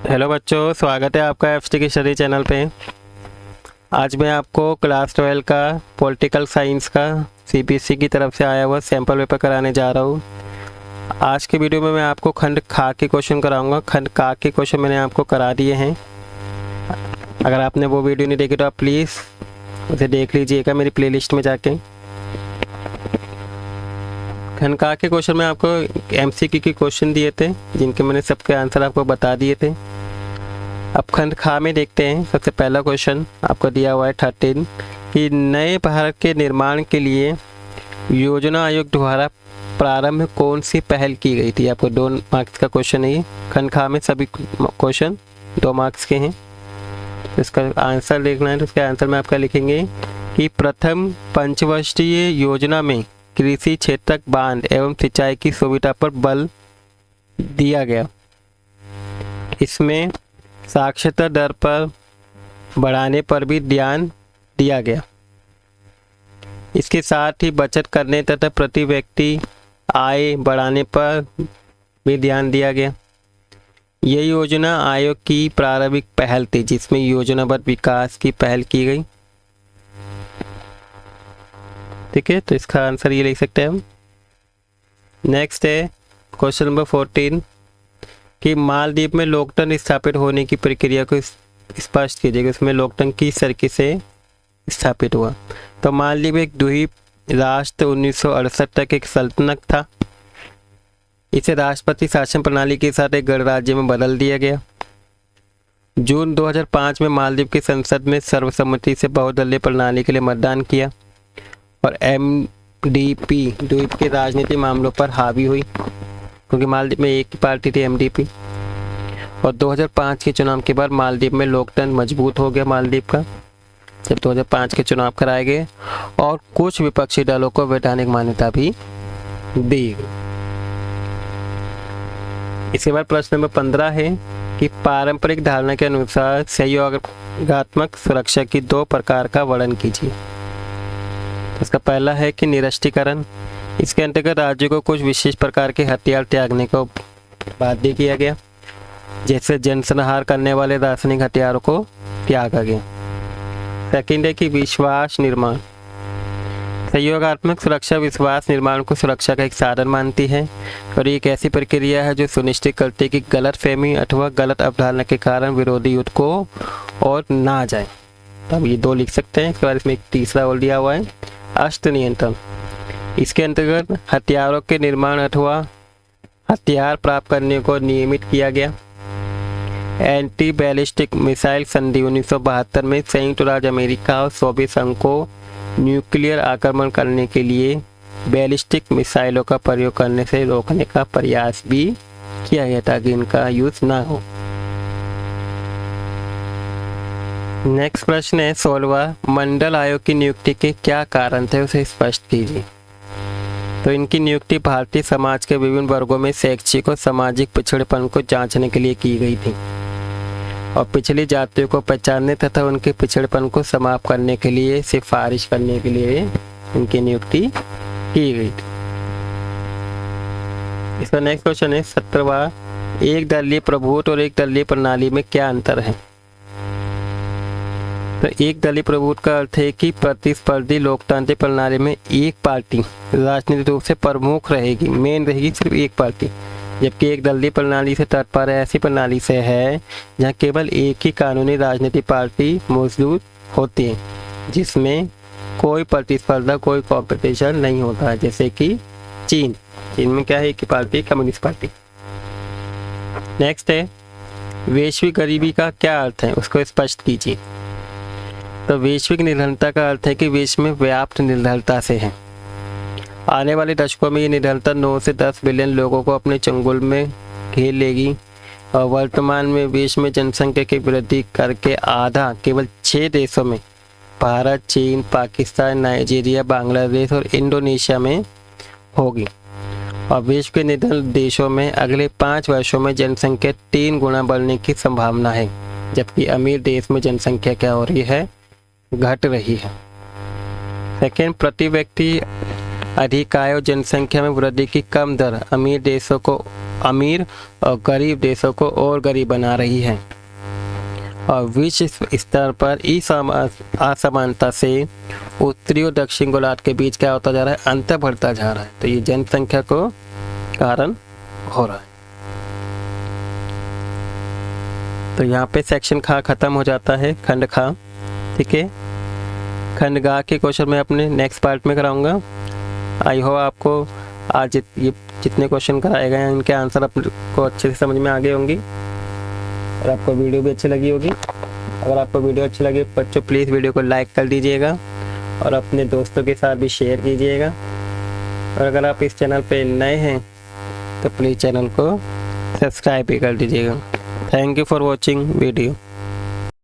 Hello बच्चों, स्वागत है आपका एफटी की स्टडी चैनल पे। आज मैं आपको क्लास 12 का पॉलिटिकल साइंस का सीबीएसई की तरफ से आया हुआ सैम्पल पेपर कराने जा रहा हूँ। आज के वीडियो में मैं आपको खंड खा के क्वेश्चन कराऊंगा। खंड का के क्वेश्चन मैंने आपको करा दिए हैं। अगर आपने वो वीडियो नहीं देखी तो आप प्लीज़ उसे देख लीजिएगा मेरी प्लेलिस्ट में जाके। खंड का के क्वेश्चन में आपको एमसीक्यू के क्वेश्चन दिए थे, जिनके मैंने सबके आंसर आपको बता दिए थे। अब खंड खा में देखते हैं। सबसे पहला क्वेश्चन आपको दिया हुआ है 13 कि नए भारत के निर्माण के लिए योजना आयोग द्वारा प्रारंभ में कौन सी पहल की गई थी। आपको 2 मार्क्स का क्वेश्चन है ये। खंड खा में सभी क्वेश्चन 2 मार्क्स के हैं। इसका आंसर लिखना है तो इसके आंसर में आपका लिखेंगे कि प्रथम पंचवर्षीय योजना में कृषि क्षेत्रक बांध एवं सिंचाई की सुविधा पर बल दिया गया। इसमें साक्षरता दर पर बढ़ाने पर भी ध्यान दिया गया। इसके साथ ही बचत करने तथा प्रति व्यक्ति आय बढ़ाने पर भी ध्यान दिया गया। ये योजना आयोग की प्रारंभिक पहल थी, जिसमें योजनाबद्ध विकास की पहल की गई। ठीक है, तो इसका आंसर ये लिख सकते हैं हम। नेक्स्ट है क्वेश्चन नंबर 14 कि मालदीव में लोकतंत्र स्थापित होने की प्रक्रिया को स्पष्ट कीजिएगा। इसमें लोकतंत्र किस तरीके से स्थापित हुआ। तो मालदीव एक द्वीप राष्ट्र 1968 तक एक सल्तनत था। इसे राष्ट्रपति शासन प्रणाली के साथ एक गणराज्य में बदल दिया गया। जून 2005 में मालदीव की संसद में सर्वसम्मति से बहुदलीय प्रणाली के लिए मतदान किया और एमडीपी द्वीप के राजनीतिक मामलों पर हावी हुई, क्योंकि मालदीव में एक ही पार्टी थी, एमडीपी। और 2005 के चुनाव के बाद मालदीव में लोकतंत्र मजबूत हो गया। मालदीव का जब 2005 के चुनाव कराए गए और कुछ विपक्षी दलों को वैधानिक मान्यता भी दी गई। इसके बाद प्रश्न नंबर 15 है कि पारंपरिक धारणा के अनुसार सहयोगात्मक सुरक्षा की 2 प्रकार का वर्णन कीजिए। इसका पहला है कि निरस्त्रीकरण। इसके अंतर्गत राज्यों को कुछ विशेष प्रकार के हथियार त्यागने को बाध्य किया गया, जैसे जनसंहार करने वाले रासायनिक हथियारों को त्यागा गया। सेकंड है कि विश्वास निर्माण। सहयोगात्मक सुरक्षा विश्वास निर्माण को सुरक्षा का एक साधन मानती है और ये एक ऐसी प्रक्रिया है जो सुनिश्चित करती है कि गलतफहमी अथवा गलत अवधारणा के कारण विरोधी युद्ध को और ना जाए। तो अब ये 2 लिख सकते हैं। इसके बाद इसमें एक तीसरा और दिया हुआ है अस्त्र नियंत्रण। इसके अंतर्गत हथियारों के निर्माण अथवा हथियार प्राप्त करने को नियमित किया गया। एंटी बैलिस्टिक मिसाइल संधि 1972 में संयुक्त राज्य अमेरिका और सोवियत संघ को न्यूक्लियर आक्रमण करने के लिए बैलिस्टिक मिसाइलों का प्रयोग करने से रोकने का प्रयास भी किया गया ताकि इनका यूज ना हो। नेक्स्ट प्रश्न है 16वां, मंडल आयोग की नियुक्ति के क्या कारण थे, उसे स्पष्ट कीजिए। तो इनकी नियुक्ति भारतीय समाज के विभिन्न वर्गों में शैक्षिक और सामाजिक पिछड़ेपन को जांचने के लिए की गई थी और पिछली जातियों को पहचानने तथा उनके पिछड़ेपन को समाप्त करने के लिए सिफारिश करने के लिए इनकी नियुक्ति की गई थी। इसका नेक्स्ट क्वेश्चन है 17वां, एक दलीय प्रभुत्व और एक दलीय प्रणाली में क्या अंतर है। तो एक दलीय प्रभुत्व का अर्थ है कि प्रतिस्पर्धी लोकतांत्रिक प्रणाली में एक पार्टी राजनीतिक रूप से प्रमुख रहेगी, मेन रहेगी सिर्फ एक पार्टी, जबकि एक दलीय प्रणाली से तात्पर्य ऐसी प्रणाली से है जहां केवल एक ही कानूनी राजनीतिक पार्टी मौजूद होती है, जिसमें कोई प्रतिस्पर्धा, कोई कंपटीशन नहीं होता है। जैसे कि चीन में क्या है, एक ही पार्टी, कम्युनिस्ट पार्टी। नेक्स्ट है वैश्विक गरीबी का क्या अर्थ है, उसको स्पष्ट कीजिए। तो वैश्विक निर्धनता का अर्थ है कि विश्व में व्याप्त निर्धनता से है। आने वाले दशकों में ये निर्धनता 9 से 10 बिलियन लोगों को अपने चंगुल में घेर लेगी और वर्तमान में विश्व में जनसंख्या की वृद्धि करके आधा केवल 6 देशों में, भारत, चीन, पाकिस्तान, नाइजीरिया, बांग्लादेश और इंडोनेशिया में होगी। और विश्व के निर्धन देशों में अगले 5 वर्षों में जनसंख्या 3 गुना बढ़ने की संभावना है, जबकि अमीर देश में जनसंख्या क्या हो रही है, घट रही है। सेकेंड, प्रति व्यक्ति अधिक आय और जनसंख्या में वृद्धि की कम दर अमीर देशों को अमीर और गरीब देशों को और गरीब बना रही है और विश्व स्तर पर इस असमानता से उत्तरी और दक्षिण गोलार्ध के बीच क्या होता जा रहा है, अंतर बढ़ता जा रहा है। तो ये जनसंख्या को कारण हो रहा है। तो यहाँ पे सेक्शन खा खत्म हो जाता है, खंड खा। ठीक है, खंड गा के क्वेश्चन मैं अपने नेक्स्ट पार्ट में कराऊंगा। आई होप आपको आज ये जितने क्वेश्चन कराए गए हैं इनके आंसर आपको अच्छे से समझ में आ गए होंगी और आपको वीडियो भी अच्छी लगी होगी। अगर आपको वीडियो अच्छी लगी बच्चों प्लीज़ वीडियो को लाइक कर दीजिएगा और अपने दोस्तों के साथ भी शेयर कीजिएगा। और अगर आप इस चैनल पे नए हैं तो प्लीज़ चैनल को सब्सक्राइब भी कर दीजिएगा। Thank you for watching video.